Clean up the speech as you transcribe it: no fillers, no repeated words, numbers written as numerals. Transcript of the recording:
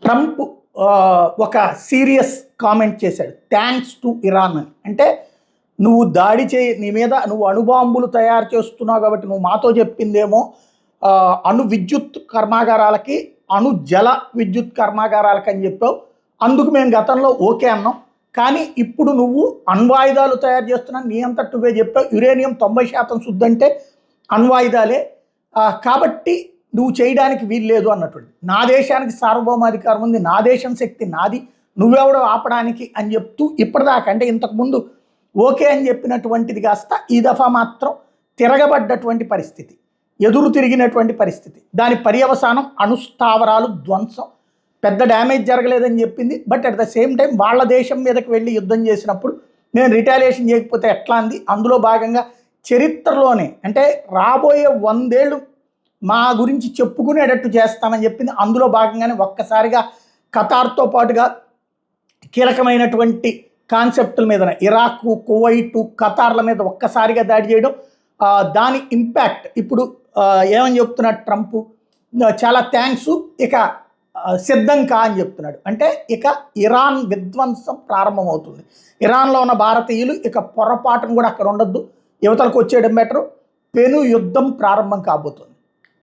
Trump ఒక serious comment చేశాడు, thanks to Iran అని. అంటే నువ్వు దాడి చేయి, నీ మీద నువ్వు అణుబాంబులు తయారు చేస్తున్నావు కాబట్టి నువ్వు మాతో చెప్పిందేమో అణు విద్యుత్ కర్మాగారాలకి, అణు జల విద్యుత్ కర్మాగారాలకి అని చెప్పావు. అందుకు మేము గతంలో ఓకే అన్నాం. కానీ ఇప్పుడు నువ్వు అణ్వాయుధాలు తయారు చేస్తున్నావు, నీ అంతటి నువ్వే చెప్పావు. యురేనియం 90% శుద్ధి అంటే అణ్వాయుధాలే, కాబట్టి నువ్వు చేయడానికి వీల్లేదు అన్నటువంటి. నా దేశానికి సార్వభౌమాధికారం ఉంది, నా దేశం శక్తి నాది, నువ్వెవడో ఆపడానికి అని చెప్తూ ఇప్పటిదాకా, అంటే ఇంతకుముందు ఓకే అని చెప్పినటువంటిది కాస్త ఈ దఫా మాత్రం తిరగబడ్డటువంటి పరిస్థితి, ఎదురు తిరిగినటువంటి పరిస్థితి. దాని పర్యవసానం అణుస్థావరాలు ధ్వంసం. పెద్ద డ్యామేజ్ జరగలేదని చెప్పింది, but at the same time వాళ్ళ దేశం మీదకి వెళ్ళి యుద్ధం చేసినప్పుడు నేను రిటాలియేషన్ చేయకపోతే ఎట్లా అంది. అందులో భాగంగా చరిత్రలోనే, అంటే రాబోయే 100 ఏళ్ళు మా గురించి చెప్పుకునేటట్టు చేస్తామని చెప్పింది. అందులో భాగంగానే ఒక్కసారిగా ఖతార్తో పాటుగా కీలకమైనటువంటి కాన్సెప్టుల మీద, ఇరాక్, కువైట్, ఖతార్ల మీద ఒక్కసారిగా దాడి చేయడం, దాని ఇంపాక్ట్ ఇప్పుడు ఏమని చెప్తున్నాడు ట్రంప్, చాలా థ్యాంక్స్, ఇక సిద్ధం కా అని చెప్తున్నాడు. అంటే ఇక ఇరాన్ విధ్వంసం ప్రారంభమవుతుంది. ఇరాన్లో ఉన్న భారతీయులు ఇక పొరపాటును కూడా అక్కడ ఉండొద్దు, యువతలకు వచ్చేయడం బెటరు, పెను యుద్ధం ప్రారంభం కాబోతుంది.